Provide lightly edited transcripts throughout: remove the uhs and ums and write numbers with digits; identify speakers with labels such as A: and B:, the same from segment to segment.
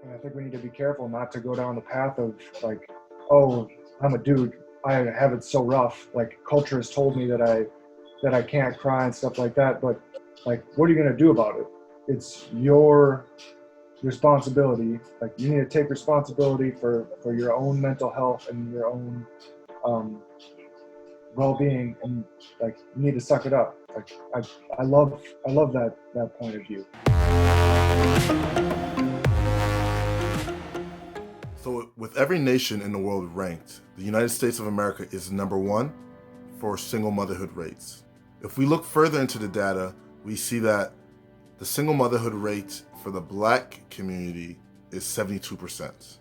A: And I think we need to be careful not to go down the path of like, oh, I'm a dude, I have it so rough. Like culture has told me that I can't cry and stuff like that. But like, what are you gonna do about it? It's your responsibility. Like you need to take responsibility for your own mental health and your own um, well-being, and like you need to suck it up. Like I love that point of view.
B: So with every nation in the world ranked, the United States of America is #1 for single motherhood rates. If we look further into the data, we see that the single motherhood rate for the Black community is 72%.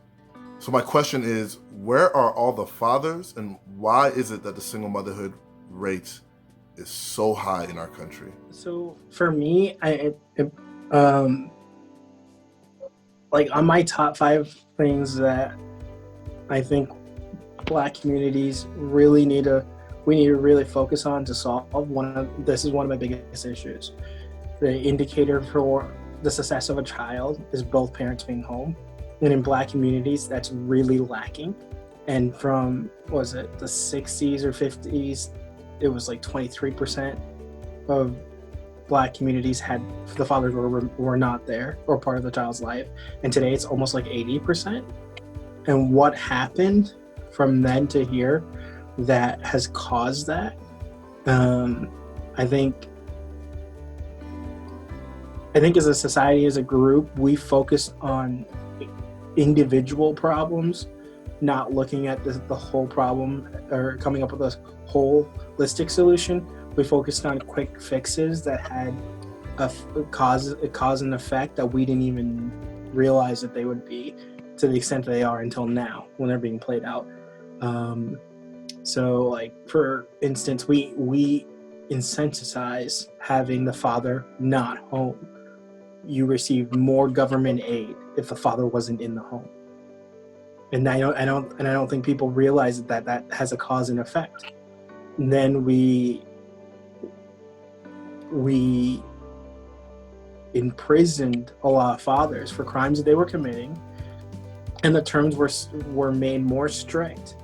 B: So my question is, where are all the fathers, and why is it that the single motherhood rate is so high in our country?
C: So for me, like on my top 5 things that I think Black communities we need to really focus on to solve. This is one of my biggest issues. The indicator for the success of a child is both parents being home. And in Black communities, that's really lacking. And from, was it the 60s or 50s, it was like 23% of Black communities had, the fathers were not there or part of the child's life. And today it's almost like 80%. And what happened from then to here that has caused that? I think as a society, as a group, we focused on individual problems, not looking at the whole problem or coming up with a holistic solution. We focused on quick fixes that had a cause and effect that we didn't even realize that they would be, to the extent that they are until now when they're being played out. So like, for instance, we incentivize having the father not home. You receive more government aid if the father wasn't in the home. And I don't think people realize that has a cause and effect. And then we imprisoned a lot of fathers for crimes that they were committing, and the terms were made more strict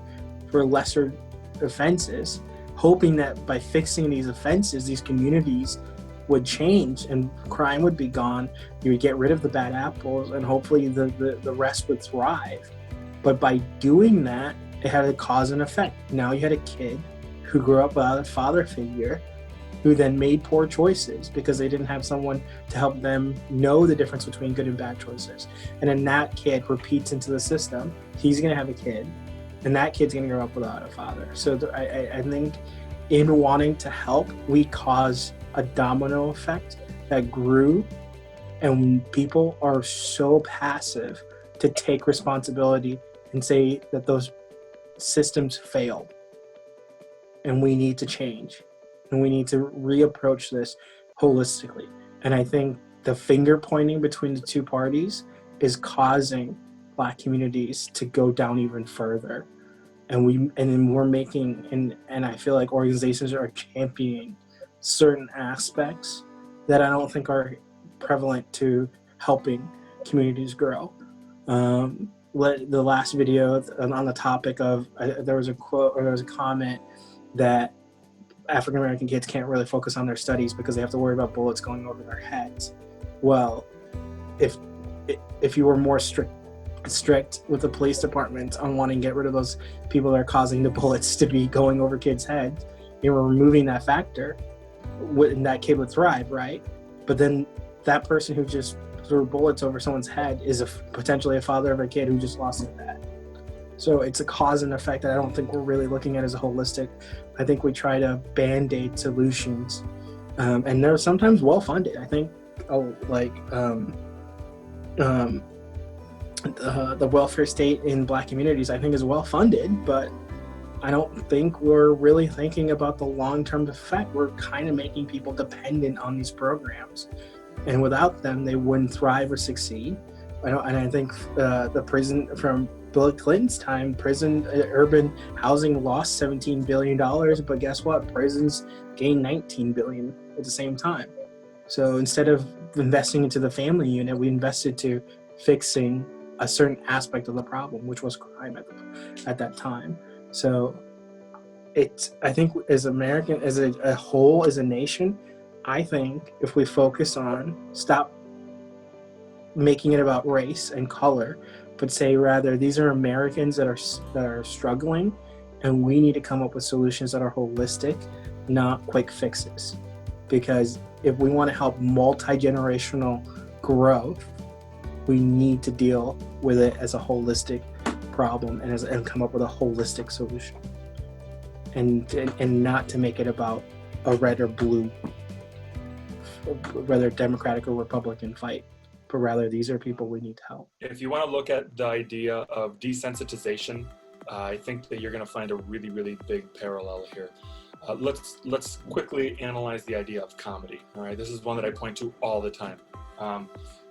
C: for lesser offenses, hoping that by fixing these offenses, these communities would change and crime would be gone. You would get rid of the bad apples, and hopefully the rest would thrive. But by doing that, it had a cause and effect. Now you had a kid who grew up without a father figure, who then made poor choices because they didn't have someone to help them know the difference between good and bad choices. And then that kid repeats into the system. He's going to have a kid, and that kid's going to grow up without a father. So I think in wanting to help, we cause a domino effect that grew, and people are so passive to take responsibility and say that those systems failed and we need to change and we need to reapproach this holistically. And I think the finger pointing between the two parties is causing Black communities to go down even further. And we're making, and I feel like organizations are championing certain aspects that I don't think are prevalent to helping communities grow. The last video on the topic of, there was a quote, or there was a comment that African American kids can't really focus on their studies because they have to worry about bullets going over their heads. Well, if you were more strict with the police department on wanting to get rid of those people that are causing the bullets to be going over kids' heads, you were removing that factor, and that kid would thrive, right? But then that person who just threw bullets over someone's head is potentially a father of a kid who just lost his dad. So it's a cause and effect that I don't think we're really looking at as a holistic. I think we try to band-aid solutions, and they're sometimes well-funded. I think the welfare state in Black communities, I think, is well-funded, but I don't think we're really thinking about the long-term effect. We're kind of making people dependent on these programs, and without them, they wouldn't thrive or succeed. And I think the prison from Bill Clinton's time, urban housing lost $17 billion, but guess what? Prisons gained $19 billion at the same time. So instead of investing into the family unit, we invested to fixing a certain aspect of the problem, which was crime at that time. So I think as American, as a whole, as a nation, I think if we focus on, stop making it about race and color, but say rather these are Americans that are struggling, and we need to come up with solutions that are holistic, not quick fixes. Because if we want to help multi-generational growth, we need to deal with it as a holistic problem and come up with a holistic solution, and not to make it about a red or blue, whether Democratic or Republican fight, but rather these are people we need to help.
D: If you want to look at the idea of desensitization, I think that you're going to find a really, really big parallel here. Let's quickly analyze the idea of comedy. All right, this is one that I point to all the time.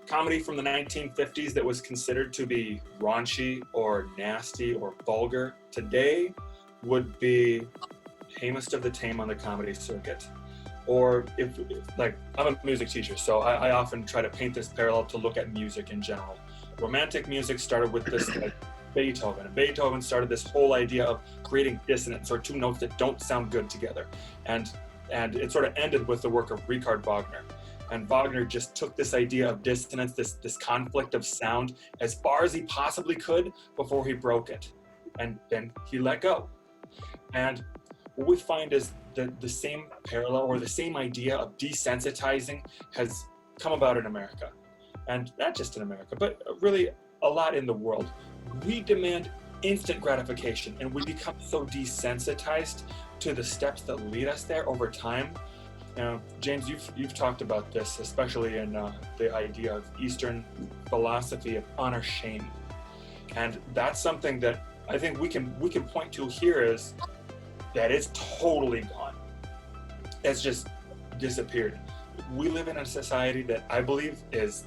D: Comedy from the 1950s that was considered to be raunchy or nasty or vulgar today would be tamest of the tame on the comedy circuit. Or if like, I'm a music teacher, so I often try to paint this parallel to look at music in general. Romantic music started with this like Beethoven, and Beethoven started this whole idea of creating dissonance, or two notes that don't sound good together. And it sort of ended with the work of Richard Wagner. And Wagner just took this idea of dissonance, this conflict of sound, as far as he possibly could before he broke it. And then he let go. And what we find is that the same parallel, or the same idea of desensitizing, has come about in America. And not just in America, but really a lot in the world. We demand instant gratification, and we become so desensitized to the steps that lead us there over time. Now, James, you've talked about this, especially in the idea of Eastern philosophy of honor shame, and that's something that I think we can point to here is that it's totally gone. It's just disappeared. We live in a society that I believe is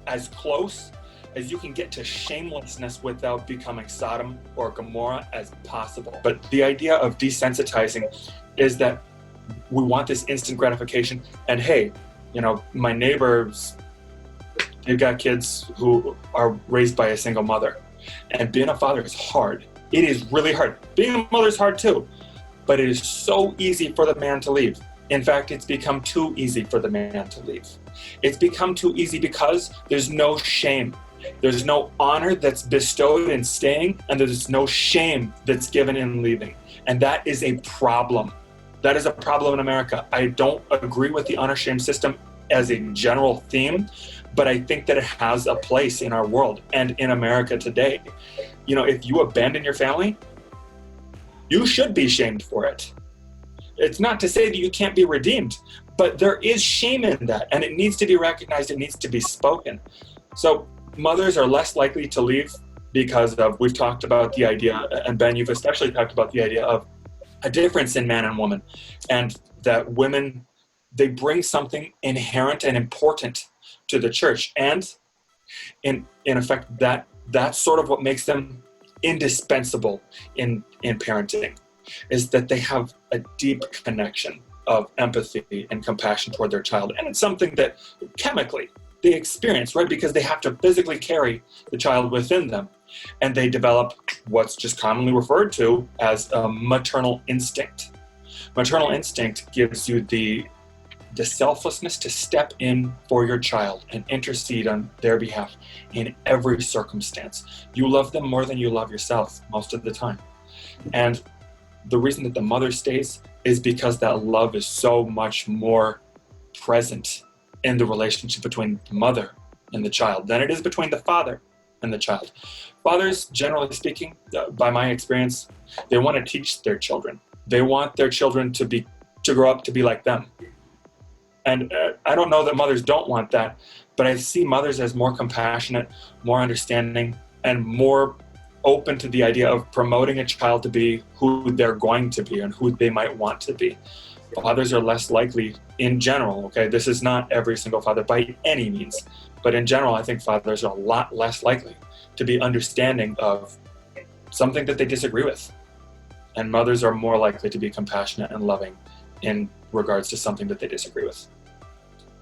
D: as close as you can get to shamelessness without becoming Sodom or Gomorrah as possible. But the idea of desensitizing is that we want this instant gratification. And hey, you know, my neighbors, they've got kids who are raised by a single mother. And being a father is hard. It is really hard. Being a mother is hard too. But it is so easy for the man to leave. In fact, it's become too easy for the man to leave. It's become too easy because there's no shame. There's no honor that's bestowed in staying, and there's no shame that's given in leaving. And that is a problem. That is a problem in America. I don't agree with the honor shame system as a general theme, but I think that it has a place in our world and in America today. You know, if you abandon your family, you should be shamed for it. It's not to say that you can't be redeemed, but there is shame in that, and it needs to be recognized, it needs to be spoken. So mothers are less likely to leave because of, we've talked about the idea, and Ben, you've especially talked about the idea of a difference in man and woman, and that women, they bring something inherent and important to the church. And in effect, that's sort of what makes them indispensable in parenting, is that they have a deep connection of empathy and compassion toward their child. And it's something that chemically they experience, right? Because they have to physically carry the child within them. And they develop what's just commonly referred to as a maternal instinct. Maternal instinct gives you the selflessness to step in for your child and intercede on their behalf in every circumstance. You love them more than you love yourself most of the time. And the reason that the mother stays is because that love is so much more present in the relationship between the mother and the child than it is between the father and the child. Fathers, generally speaking, by my experience, they want to teach their children. They want their children to grow up to be like them. And I don't know that mothers don't want that, but I see mothers as more compassionate, more understanding, and more open to the idea of promoting a child to be who they're going to be and who they might want to be. Fathers are less likely, in general, okay, this is not every single father by any means, but in general, I think fathers are a lot less likely to be understanding of something that they disagree with. And mothers are more likely to be compassionate and loving in regards to something that they disagree with.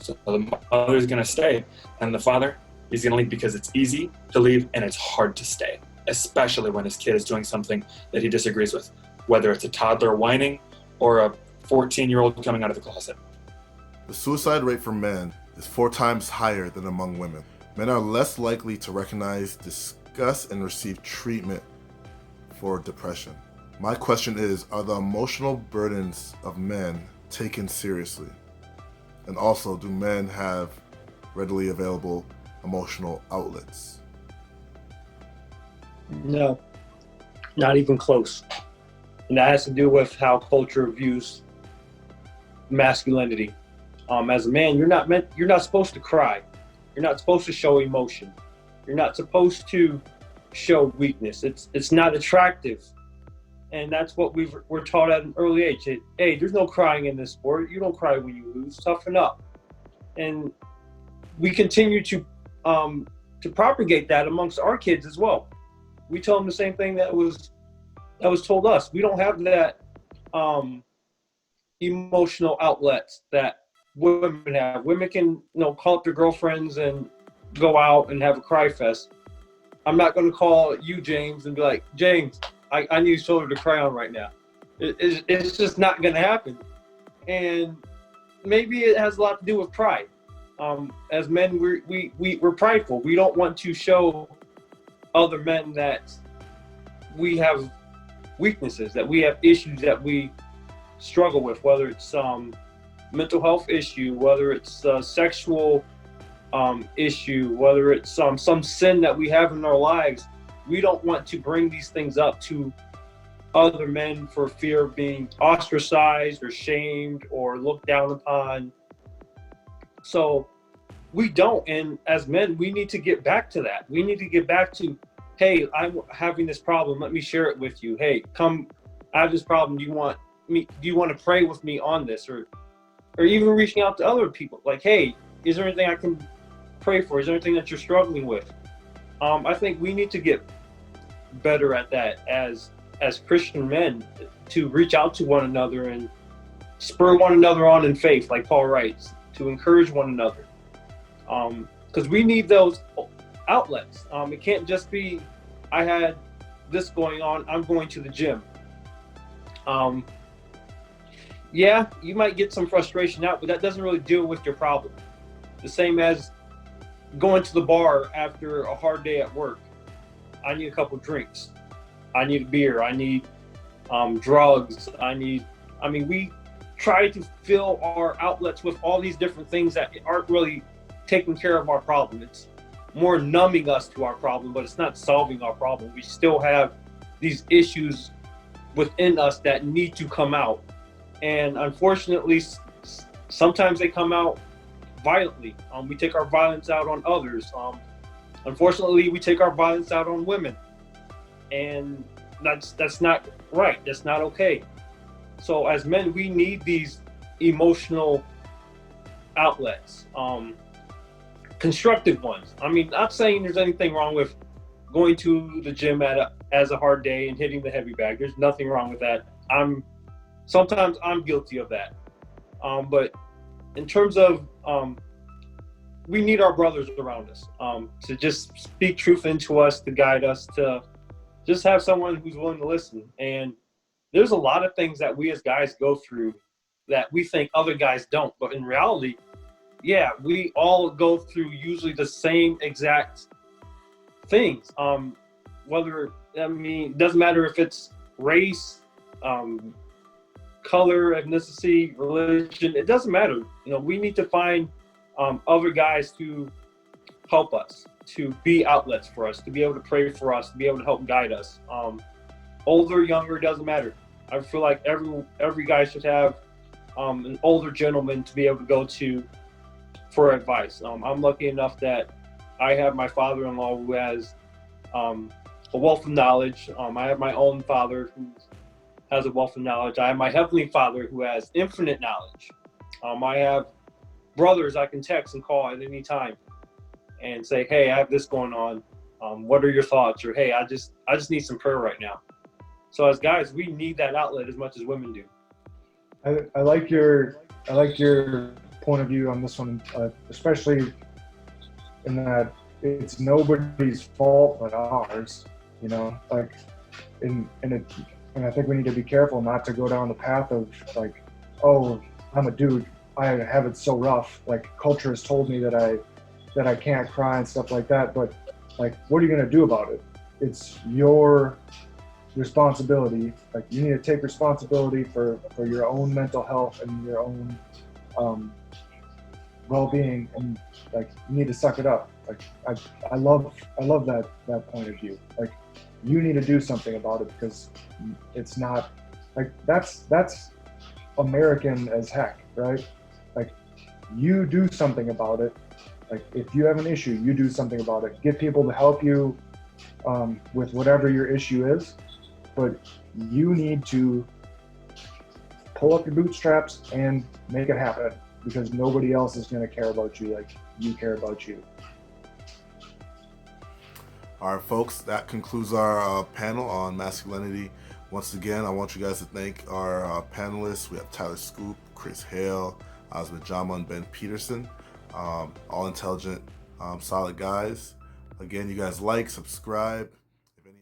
D: So the mother is going to stay, and the father, He's going to leave because it's easy to leave and it's hard to stay, especially when his kid is doing something that he disagrees with, whether it's a toddler whining or a 14-year-old coming out of the closet.
B: The suicide rate for men is 4 times higher than among women. Men are less likely to recognize, discuss, and receive treatment for depression. My question is, are the emotional burdens of men taken seriously? And also, do men have readily available emotional outlets?
E: No, not even close. And that has to do with how culture views masculinity. As a man, you're not supposed to cry. You're not supposed to show emotion. You're not supposed to show weakness. It's not attractive. And that's what we're taught at an early age. Hey, there's no crying in this sport. You don't cry when you lose. Toughen up. And we continue to propagate that amongst our kids as well. We tell them the same thing that was told us. We don't have that emotional outlets that women have. Women can, call up their girlfriends and go out and have a cry fest. I'm not going to call you, James, and be like, James, I need a shoulder to cry on right now. It's just not going to happen. And maybe it has a lot to do with pride. As men, we're prideful. We don't want to show other men that we have weaknesses, that we have issues that we struggle with, whether it's mental health issue, whether it's sexual issue, whether it's some sin that we have in our lives. We don't want to bring these things up to other men for fear of being ostracized or shamed or looked down upon. So we don't. And as men, we need to get back to that. We need to get back to, hey, I'm having this problem. Let me share it with you. Hey, come, I have this problem. Do you want to pray with me on this? Or even reaching out to other people. Like, hey, is there anything I can pray for? Is there anything that you're struggling with? I think we need to get better at that as Christian men, to reach out to one another and spur one another on in faith, like Paul writes, to encourage one another. Because we need those outlets. It can't just be, I had this going on, I'm going to the gym. Yeah, you might get some frustration out, but that doesn't really deal with your problem. The same as going to the bar after a hard day at work. I need a couple drinks. I need a beer. I need drugs. We try to fill our outlets with all these different things that aren't really taking care of our problem. It's more numbing us to our problem, but it's not solving our problem. We still have these issues within us that need to come out. And unfortunately, sometimes they come out violently. We take our violence out on others. Unfortunately, we take our violence out on women. And that's not right. That's not okay. So as men, we need these emotional outlets, constructive ones. Not saying there's anything wrong with going to the gym as a hard day and hitting the heavy bag. There's nothing wrong with that. Sometimes I'm guilty of that. But in terms of, we need our brothers around us to just speak truth into us, to guide us, to just have someone who's willing to listen. And there's a lot of things that we as guys go through that we think other guys don't. But in reality, yeah, we all go through usually the same exact things. It doesn't matter if it's race, color, ethnicity, religion, it doesn't matter. We need to find other guys to help us, to be outlets for us, to be able to pray for us, to be able to help guide us. Older, younger, doesn't matter. I feel like every guy should have an older gentleman to be able to go to for advice. I'm lucky enough that I have my father-in-law who has a wealth of knowledge. I have my own father who has a wealth of knowledge. I have my Heavenly Father who has infinite knowledge. I have brothers I can text and call at any time and say, hey, I have this going on. What are your thoughts? Or, hey, I just need some prayer right now. So as guys, we need that outlet as much as women do.
A: I like your point of view on this one, especially in that it's nobody's fault but ours, you know, like, and I think we need to be careful not to go down the path of like, oh, I'm a dude, I have it so rough, like culture has told me that I can't cry and stuff like that, but like, what are you going to do about it? It's your responsibility. Like, you need to take responsibility for your own mental health and your own well-being, and like, you need to suck it up. Like, I love that point of view. Like, you need to do something about it, because it's not like, that's American as heck, right? Like, you do something about it. Like, if you have an issue, you do something about it. Get people to help you with whatever your issue is, but you need to pull up your bootstraps and make it happen, because nobody else is going to care about you like you care about you.
B: All right, folks, that concludes our panel on masculinity. Once again, I want you guys to thank our panelists. We have Tyler Scoop, Chris Hale, Osmond Jama, and Ben Peterson. All intelligent, solid guys. Again, you guys like, subscribe. If any